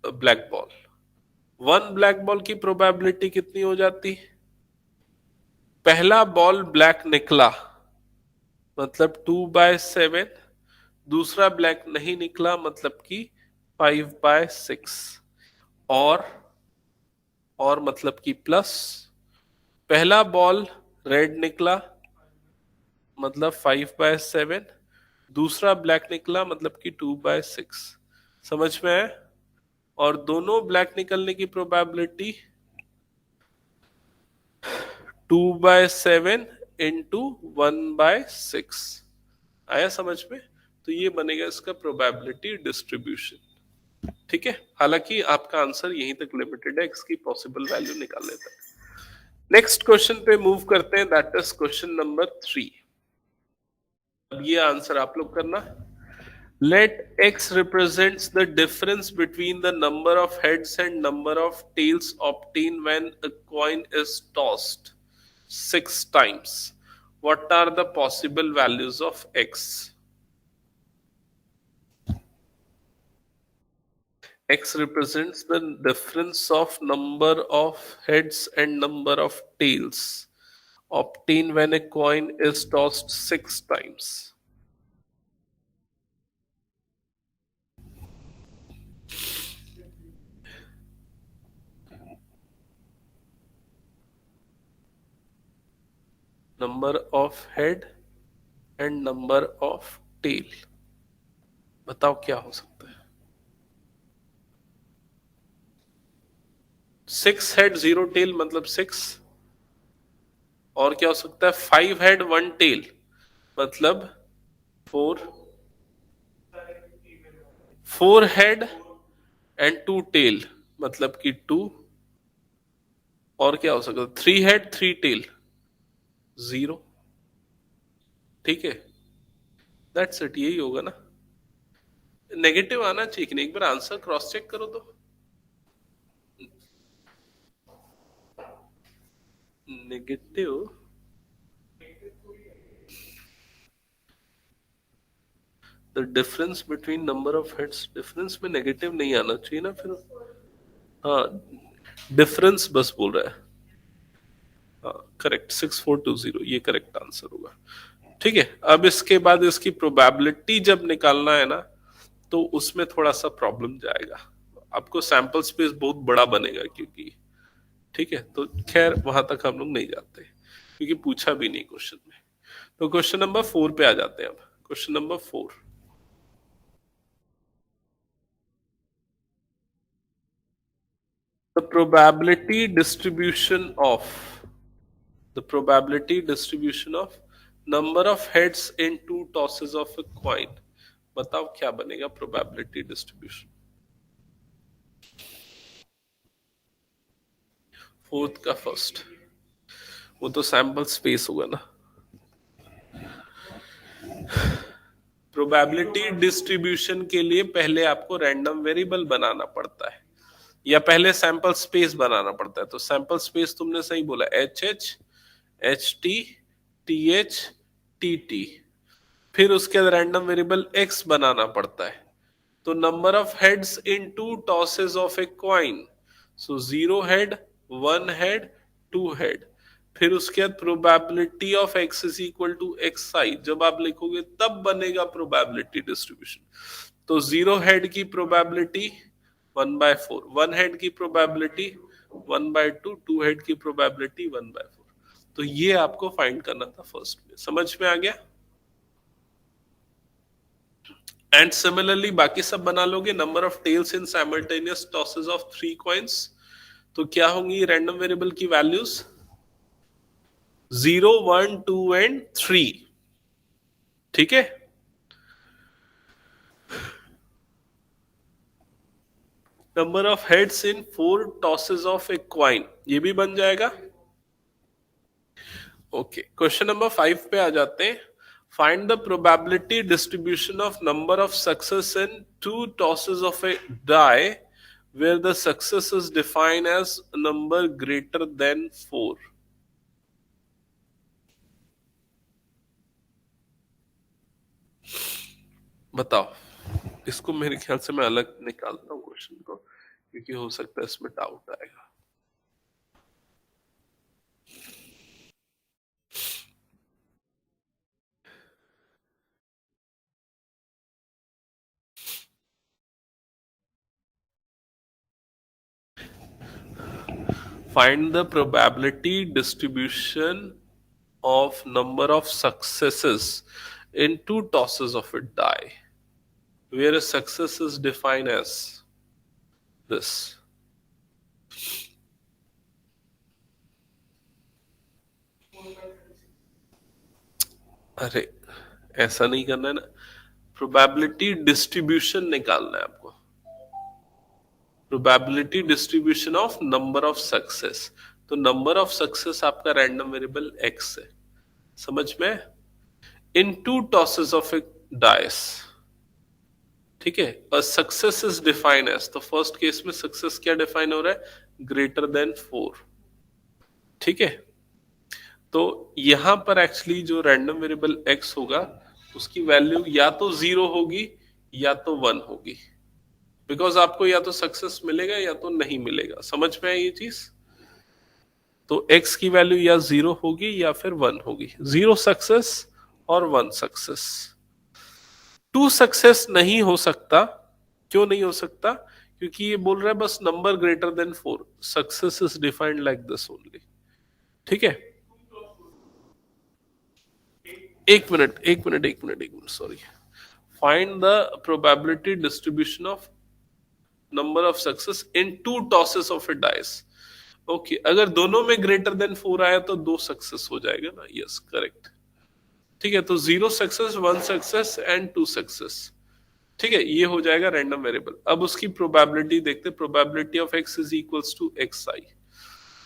black ball. 1 black ball की प्रोबेबिलिटी कितनी हो जाती? पहला बॉल ब्लैक निकला मतलब 2/7, दूसरा ब्लैक नहीं निकला मतलब कि 5/6, और मतलब कि प्लस, पहला बॉल रेड निकला मतलब 5/7, दूसरा ब्लैक निकला मतलब कि 2/6। समझ में है? और दोनों ब्लैक निकलने की प्रोबेबिलिटी 2/7 इंटू 1/6। आया समझ में? तो ये बनेगा इसका प्रोबेबिलिटी डिस्ट्रीब्यूशन। ठीक है, हालांकि आपका आंसर यहीं तक लिमिटेड है, इसकी पॉसिबल वैल्यू निकालने तक। नेक्स्ट क्वेश्चन पे मूव करते हैं, दैट इज क्वेश्चन नंबर 3। अब ये आंसर आप लोग करना। Let x represents the difference between the number of heads and number of tails obtained when a coin is tossed 6 times. What are the possible values of x? X represents the difference of number of heads and number of tails obtained when a coin is tossed 6 times. Number of head and number of tail, बताओ क्या हो सकता है? 6 head 0 tell मतलब 6, और क्या हो सकता है? 5 हेड 1 टेल मतलब 4, 4 हेड एंड 2 टेल मतलब कि 2, और क्या हो सकता है? 3 हेड 3 टेल, 0। ठीक है, दैट्स इट, यही होगा ना। नेगेटिव आना चाहिए कि नहीं? एक बार आंसर क्रॉस चेक करो तो। Negative, the difference between number of heads, difference में नेगेटिव नहीं आना चाहिए ना फिर। हाँ, डिफरेंस बस बोल रहा है। हाँ करेक्ट, 6420 ये करेक्ट आंसर होगा। ठीक है, अब इसके बाद इसकी प्रोबेबिलिटी जब निकालना है ना, तो उसमें थोड़ा सा प्रॉब्लम जाएगा। आपको सैंपल स्पेस बहुत बड़ा बनेगा क्योंकि, ठीक है, तो खैर वहां तक हम लोग नहीं जाते क्योंकि पूछा भी नहीं क्वेश्चन में। तो क्वेश्चन नंबर 4 पे आ जाते हैं अब। Question number 4, the probability distribution of, the probability distribution of number of heads in two tosses of a coin। बताओ क्या बनेगा probability distribution? फोर्थ का फर्स्ट, वो तो सैंपल स्पेस होगा ना। प्रोबेबिलिटी डिस्ट्रीब्यूशन के लिए पहले आपको रैंडम वेरिएबल बनाना पड़ता है या पहले सैंपल स्पेस बनाना पड़ता है। तो सैंपल स्पेस तुमने सही बोला, H H, H T, T H, T T. फिर उसके बाद रैंडम वेरिएबल एक्स बनाना पड़ता है। तो number of heads in two tosses of a coin, so 0 head, 1 head, 2 head. फिर उसके बाद probability of x is equal to x i, जब आप लिखोगे तब बनेगा प्रोबेबिलिटी डिस्ट्रीब्यूशन। तो 0 हेड की प्रोबेबिलिटी 1/4, 1 हेड की प्रोबेबिलिटी 1/2, 2 हेड की प्रोबेबिलिटी 1/4। तो ये आपको फाइंड करना था फर्स्ट में, समझ में आ गया? एंड सिमिलरली बाकी सब बना लोगे। Number of tails in simultaneous tosses of 3 coins, तो क्या होंगी रैंडम वेरिएबल की वैल्यूज? 0, 1, 2 एंड 3। ठीक है, number of heads in 4 tosses of a coin, ये भी बन जाएगा। ओके, क्वेश्चन नंबर 5 पे आ जाते हैं। Find the probability distribution of number of success in 2 tosses of a die where the success is defined as a number greater than 4। बताओ, इसको मेरे ख्याल से मैं अलग निकालता हूँ क्वेश्चन को, क्योंकि हो सकता है इसमें डाउट आएगा। Find the probability distribution of number of successes in 2 tosses of a die, where a success is defined as this। अरे ऐसा नहीं करना है ना, प्रोबेबिलिटी डिस्ट्रीब्यूशन निकालना है आपको। Probability distribution of number of success, तो नंबर ऑफ सक्सेस आपका रैंडम वेरिएबल एक्स है, समझ में? इन 2 टॉसेस ऑफ ए डाइस, ठीक है, और सक्सेस इज डिफाइन एज, तो फर्स्ट केस में सक्सेस क्या डिफाइन हो रहा है? Greater than 4। ठीक है, तो यहां पर एक्चुअली जो रैंडम वेरिएबल एक्स होगा उसकी वैल्यू या तो 0 होगी या तो 1 होगी, बिकॉज आपको या तो सक्सेस मिलेगा या तो नहीं मिलेगा। समझ में आई ये चीज? तो एक्स की वैल्यू या 0 होगी या फिर 1 होगी। 0 सक्सेस और 1 सक्सेस। 2 सक्सेस नहीं हो सकता। क्यों नहीं हो सकता? क्योंकि ये बोल रहा है बस number greater than 4, success is defined like this only. ठीक है, एक minute sorry. Find the probability distribution of number of success in 2 tosses of A dice. Okay, अगर दोनों में ग्रेटर देन 4 आया तो 2 सक्सेस हो जाएगा ना। Yes correct. ठीक है, तो 0 सक्सेस, 1 सक्सेस एंड 2 सक्सेस। ठीक है, ये हो जाएगा रैंडम वेरिएबल। अब उसकी प्रोबेबिलिटी देखते, probability of x is equals to x i.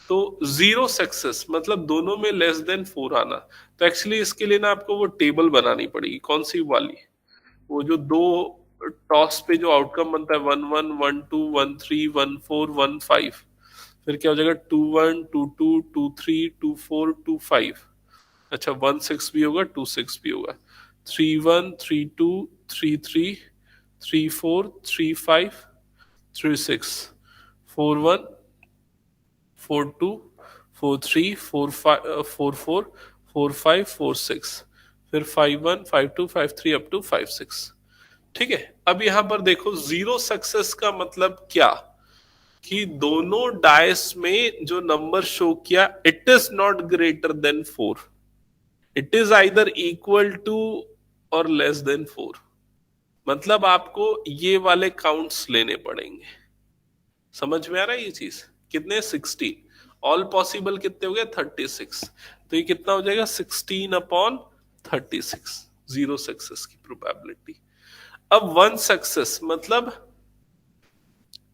तो 0 सक्सेस मतलब दोनों में लेस देन 4 आना। तो एक्चुअली इसके लिए ना आपको वो टेबल बनानी पड़ेगी। कौन सी वाली? वो जो दो टॉस पे जो आउटकम बनता है 1-1, 1-2, 1-3, 1-4, 1-5, फिर क्या हो जाएगा 2-1, 2-2, 2-3, 2-4, 2-5। अच्छा 1-6 भी होगा, 2-6 भी होगा, 3-1, 3-2, 3-3, 3-4, 3-5, 3-6, 4-1, 4-2, 4-3, 4-4, 4-5, 4-6, फिर 5-1, 5-2, 5-3 अप टू 5-6। ठीक है, अब यहां पर देखो 0 सक्सेस का मतलब क्या, कि दोनों डायस में जो नंबर शो किया it is not greater than 4, it is either equal to or less than 4। मतलब आपको ये वाले काउंट्स लेने पड़ेंगे। समझ में आ रहा है ये चीज? कितने? 16। ऑल पॉसिबल कितने हो गए? 36। तो ये कितना हो जाएगा? 16/36, 0 सक्सेस की प्रोबेबिलिटी। अब 1 सक्सेस मतलब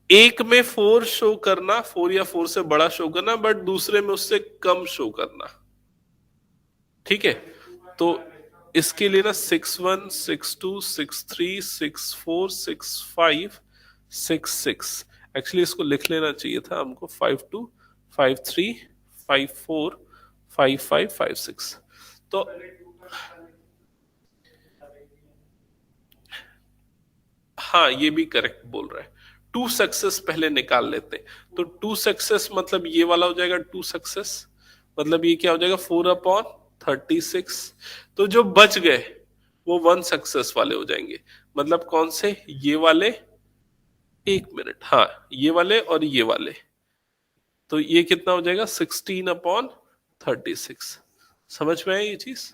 एक में 4 शो करना, 4 या 4 से बड़ा शो करना, बट दूसरे में उससे कम शो करना। ठीक है, तो इसके लिए ना 6-1, 6-2, 6-3, 6-4, 6-5, 6-6, एक्चुअली इसको लिख लेना चाहिए था हमको, 5-2, 5-3, 5-4, 5-5, 5-6। तो हाँ, ये भी करेक्ट बोल रहा है। 2 सक्सेस पहले निकाल लेते हैं। तो 2 सक्सेस मतलब ये वाला हो जाएगा 2 सक्सेस, मतलब ये क्या हो जाएगा 4/36। तो जो बच गए वो 1 सक्सेस वाले हो जाएंगे। मतलब कौन से? ये वाले, एक मिनट, हाँ ये वाले और ये वाले। तो ये कितना हो जाएगा? 16/36। समझ में आया ये चीज?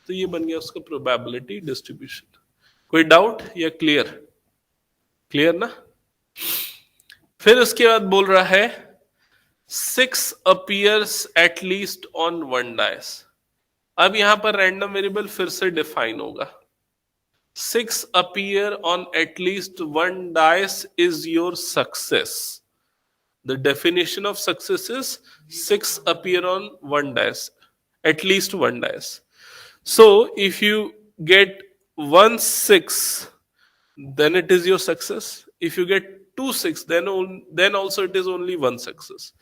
तो ये बन गया उसका प्रोबेबिलिटी डिस्ट्रीब्यूशन। कोई डाउट या क्लियर? क्लियर ना? फिर उसके बाद बोल रहा है 6 appears at least on one dice। अब यहां पर रैंडम वेरिएबल फिर से डिफाइन होगा। 6 appear on at least one dice is your success। The definition of success is 6 appear on one dice, at least one dice। So if you get 1-6, then it is your success। if you get 2-6, then also it is only one success।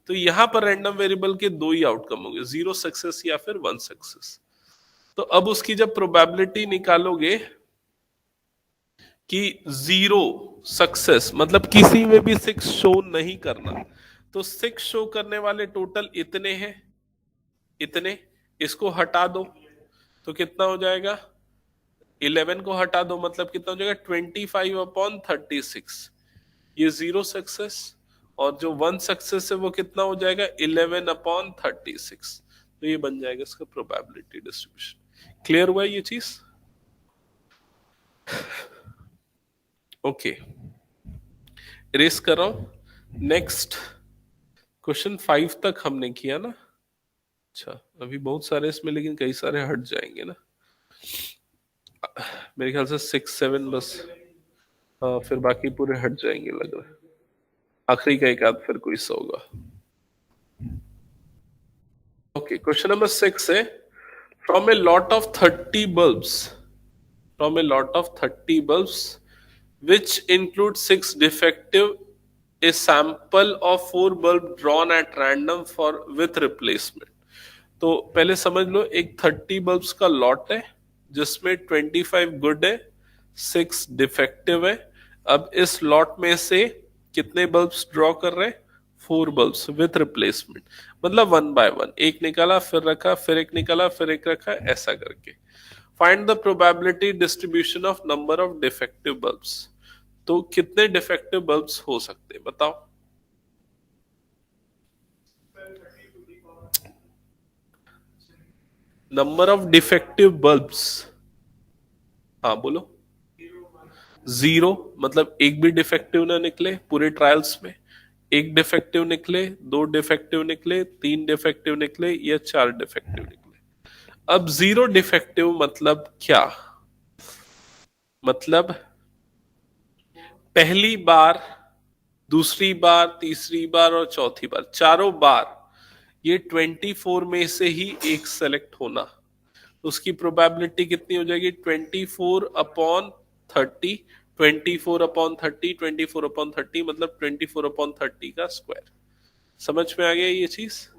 तो यहां पर random variable के दो ही outcome होंगे, 0 success या फिर 1 success. तो अब उसकी जब प्रोबेबिलिटी निकालोगे कि 0 सक्सेस मतलब किसी में भी 6 शो नहीं करना, तो 6 शो करने वाले टोटल इतने हैं, इतने, इसको हटा दो तो कितना हो जाएगा? 11 को हटा दो मतलब कितना हो जाएगा? 25/36। ये 0 सक्सेस, और जो 1 सक्सेस है वो कितना हो जाएगा? 11/36। तो ये बन जाएगा इसका प्रोबेबिलिटी डिस्ट्रीब्यूशन। क्लियर हुआ ये चीज? ओके, इरेज कर रहा हूं। नेक्स्ट क्वेश्चन 5 तक हमने किया ना? अच्छा, अभी बहुत सारे इसमें, लेकिन कई सारे हट जाएंगे ना मेरे ख्याल से 6-7 बस। हाँ, फिर बाकी पूरे हट जाएंगे लग रहा है। आखिरी का एक आध फिर कोई सा होगा। ओके, क्वेश्चन नंबर 6 है from a lot of 30 bulbs, from a lot of 30 bulbs which include 6 defective, a sample of 4 bulb drawn at random for with replacement। तो पहले समझ लो, एक 30 बल्ब्स का लॉट है जिसमें 25 गुड है, 6 डिफेक्टिव है। अब इस लॉट में से कितने बल्ब्स ड्रॉ कर रहे हैं? 4 बल्ब्स विथ रिप्लेसमेंट, मतलब 1 बाय 1, एक निकाला फिर रखा, फिर एक निकाला फिर एक रखा, ऐसा करके। Find the probability distribution of number of defective bulbs. तो कितने डिफेक्टिव बल्ब्स हो सकते हैं बताओ? नंबर ऑफ डिफेक्टिव बल्ब्स, हाँ बोलो। 0 मतलब एक भी डिफेक्टिव ना निकले पूरे ट्रायल्स में, एक डिफेक्टिव निकले, 2 डिफेक्टिव निकले, 3 डिफेक्टिव निकले या 4 डिफेक्टिव निकले। अब 0 डिफेक्टिव मतलब क्या? मतलब पहली बार, दूसरी बार, तीसरी बार और चौथी बार, चारों बार ये 24 में से ही एक सेलेक्ट होना, तो उसकी प्रोबेबिलिटी कितनी हो जाएगी? 24/30, 24/30, 24/30 मतलब 24/30 का स्क्वायर। समझ में आ गया ये चीज?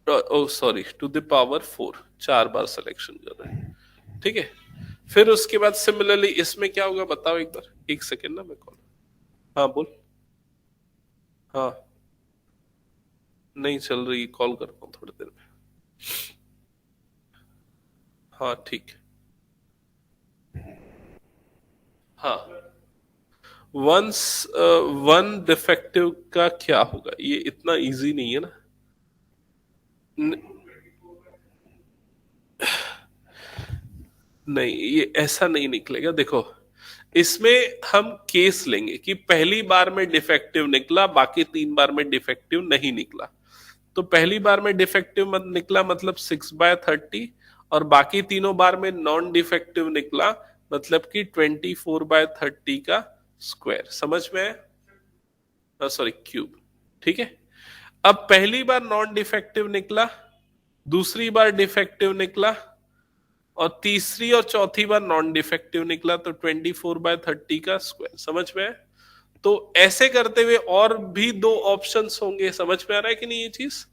Oh sorry, to the power 4, 4 बार सिलेक्शन कर रहे हैं, ठीक है। फिर उसके बाद सिमिलरली इसमें क्या होगा बताओ एक बार, एक सेकेंड ना मैं कॉल। हाँ बोल। हाँ नहीं चल रही, कॉल करता हूँ थोड़ी देर में। हाँ ठीक। हाँ, वंस वन डिफेक्टिव का क्या होगा? ये इतना इजी नहीं है ना। न, नहीं ये ऐसा नहीं निकलेगा, देखो इसमें हम केस लेंगे कि पहली बार में डिफेक्टिव निकला, बाकी 3 बार में डिफेक्टिव नहीं निकला। तो पहली बार में डिफेक्टिव मत निकला मतलब 6/30, और बाकी तीनों बार में नॉन डिफेक्टिव निकला मतलब कि 24/30 का स्क्वायर। समझ में है? सॉरी क्यूब, ठीक है। अब पहली बार नॉन डिफेक्टिव निकला, दूसरी बार डिफेक्टिव निकला, और तीसरी और चौथी बार नॉन डिफेक्टिव निकला, तो 24/30 का स्क्वायर। समझ में है? तो ऐसे करते हुए और भी दो ऑप्शंस होंगे। समझ में आ रहा है कि नहीं ये चीज?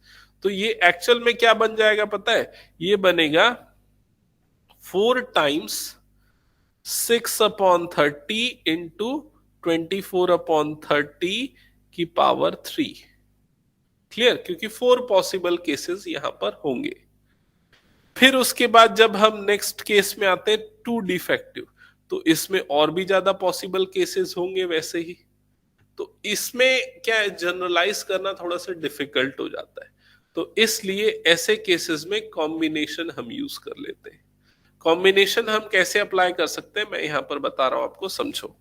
तो ये एक्चुअल में क्या बन जाएगा पता है? ये बनेगा 4 टाइम्स 6/30 इंटू 24/30 की पावर 3। क्लियर? क्योंकि 4 पॉसिबल केसेस यहां पर होंगे। फिर उसके बाद जब हम नेक्स्ट केस में आते हैं टू डिफेक्टिव, तो इसमें और भी ज्यादा पॉसिबल केसेस होंगे वैसे ही। तो इसमें क्या है, जनरलाइज करना थोड़ा सा डिफिकल्ट हो जाता है। तो इसलिए ऐसे केसेस में कॉम्बिनेशन हम यूज कर लेते हैं। कॉम्बिनेशन हम कैसे अप्लाई कर सकते हैं मैं यहां पर बता रहा हूं आपको, समझो।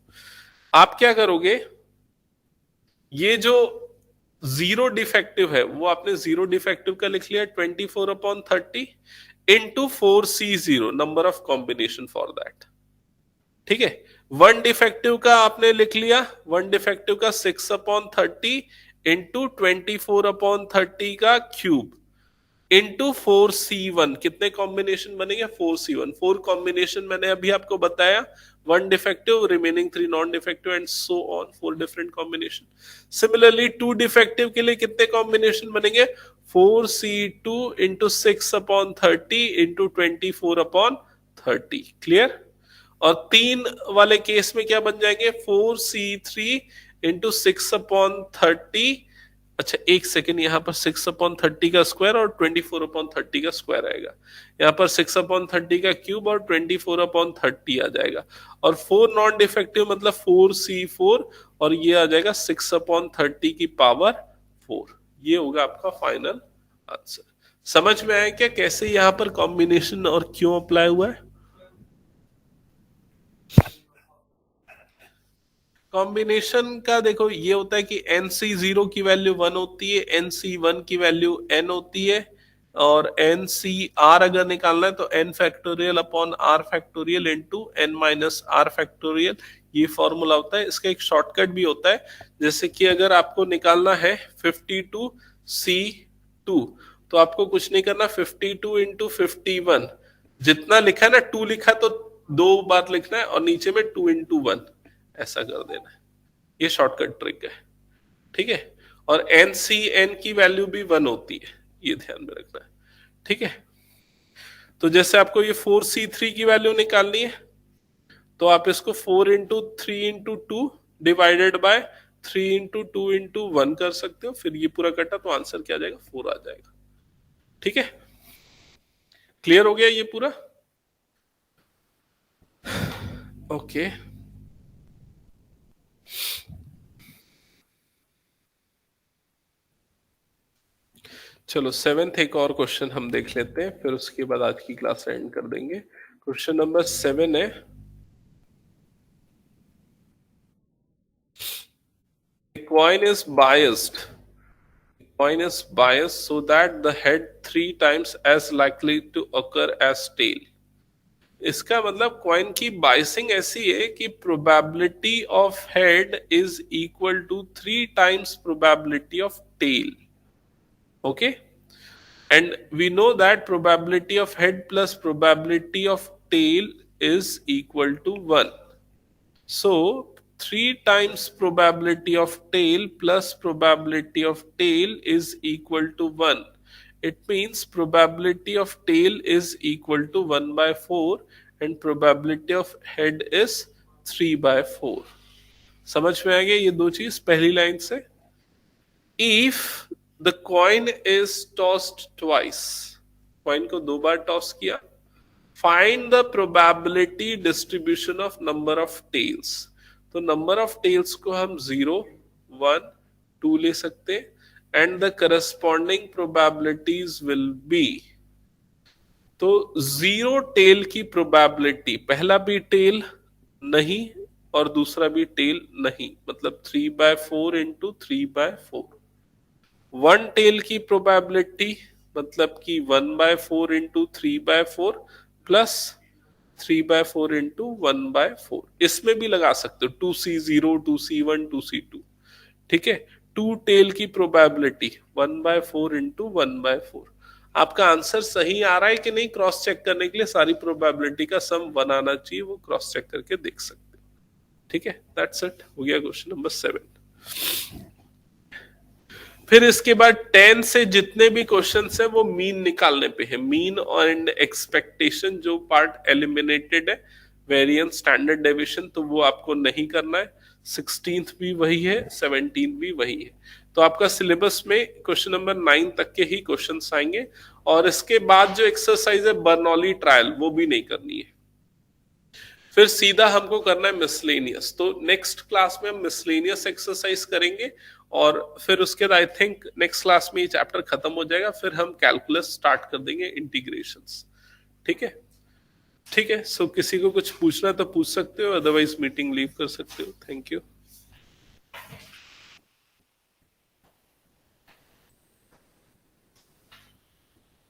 आप क्या करोगे, ये जो जीरो डिफेक्टिव है वो आपने जीरो डिफेक्टिव का लिख लिया 24/30 into 4C0 number of combination for that, ठीक है। वन डिफेक्टिव का आपने लिख लिया, वन डिफेक्टिव का 6/30 इंटू 24/30 का क्यूब इंटू 4C1। कितने कॉम्बिनेशन बनेंगे? 4C1। 4 कॉम्बिनेशन मैंने अभी आपको बताया, one defective, remaining 3 non defective and so on, 4 different combination. Similarly two defective के लिए कितने कॉम्बिनेशन बनेंगे? 4C2 into 6/30 into 24/30। क्लियर? और 3 वाले केस में क्या बन जाएंगे? 4C3 into 6/30। अच्छा एक सेकेंड, यहाँ पर 6/30 का स्क्वायर और 24/30 का स्क्वायर आएगा। यहाँ पर 6/30 का क्यूब और 24/30 आ जाएगा। और 4 नॉन डिफेक्टिव मतलब 4C4, और ये आ जाएगा 6/30 की पावर 4। ये होगा आपका फाइनल आंसर। समझ में आया क्या कैसे यहाँ पर कॉम्बिनेशन और क्यों अप्लाई हुआ है? कॉम्बिनेशन का देखो ये होता है कि NC0 की वैल्यू 1 होती है, NC1 की वैल्यू n होती है, और NCR अगर निकालना है तो n factorial upon r factorial into n minus r factorial. ये फॉर्मूला होता है। इसका एक शॉर्टकट भी होता है, जैसे कि अगर आपको निकालना है 52C2, तो आपको कुछ नहीं करना, 52 इंटू 51, जितना लिखा है ना 2 लिखा तो 2 बार लिखना है, और नीचे में 2 इंटू 1 ऐसा कर देना है। ये शॉर्टकट ट्रिक है, ठीक है। और NCN की वैल्यू भी 1 होती है, ये ध्यान में रखना है, ठीक है। तो जैसे आपको ये 4C3 की वैल्यू निकालनी है, तो आप इसको 4 into 3 into 2 divided by 3 into 2 into 1 कर सकते हो। फिर ये पूरा कटा तो आंसर क्या आ जाएगा? 4 आ जाएगा, ठीक है। क्लियर हो गया ये पूरा? ओके चलो, सेवेंथ एक और क्वेश्चन हम देख लेते हैं, फिर उसके बाद आज की क्लास एंड कर देंगे। क्वेश्चन नंबर 7 है, coin is biased coin is biased so that the head 3 times as likely to occur as tail। इसका मतलब कॉइन की बाइसिंग ऐसी है कि probability of head is equal to 3 times probability of tail. Okay, and we know that probability of head plus probability of tail is equal to 1. So 3 times probability of tail plus probability of tail is equal to 1. It means probability of tail is equal to 1 by 4 and probability of head is 3 by 4. समझ में आ गया ये दो चीज पहली line से? If the coin is tossed twice, coin को दो बार टॉस किया, find the probability distribution of number of tails. तो नंबर ऑफ टेल्स को हम 0, 1, 2 ले सकते, and the corresponding probabilities will be, तो 0 टेल की प्रोबेबिलिटी, पहला भी टेल नहीं और दूसरा भी टेल नहीं, मतलब 3/4 इंटू 3/4। 1 टेल की प्रोबेबिलिटी मतलब कि 1/4 इंटू 3/4 प्लस 3/4 इंटू 1/4, इसमें भी लगा सकते हो 2C0, 2C1, 2C2। ठीक है, 2 टेल की प्रोबेबिलिटी 1/4 इंटू 1/4। आपका आंसर सही आ रहा है कि नहीं क्रॉस चेक करने के लिए सारी प्रोबेबिलिटी का सम बनाना चाहिए, वो क्रॉस चेक करके देख सकते हो। ठीक है, दैट्स इट, हो गया क्वेश्चन नंबर 7। फिर इसके बाद 10 से जितने भी क्वेश्चंस है वो मीन निकालने पे है, मीन एंड एक्सपेक्टेशन जो पार्ट एलिमिनेटेड है, वेरिएंस स्टैंडर्ड डेविएशन, तो वो आपको नहीं करना है। 16th भी वही है, 17th भी वही है। तो आपका सिलेबस में क्वेश्चन नंबर 9 तक के ही क्वेश्चंस आएंगे, और इसके बाद जो एक्सरसाइज है बर्नौली ट्रायल वो भी नहीं करनी है। फिर सीधा हमको करना है मिसलेनियस। तो नेक्स्ट क्लास में हम मिसलेनियस एक्सरसाइज करेंगे, और फिर उसके बाद आई थिंक नेक्स्ट क्लास में ये चैप्टर खत्म हो जाएगा, फिर हम कैलकुलस स्टार्ट कर देंगे, इंटीग्रेशंस। ठीक है, ठीक है। सो किसी को कुछ पूछना तो पूछ सकते हो, अदरवाइज मीटिंग लीव कर सकते हो। Thank you.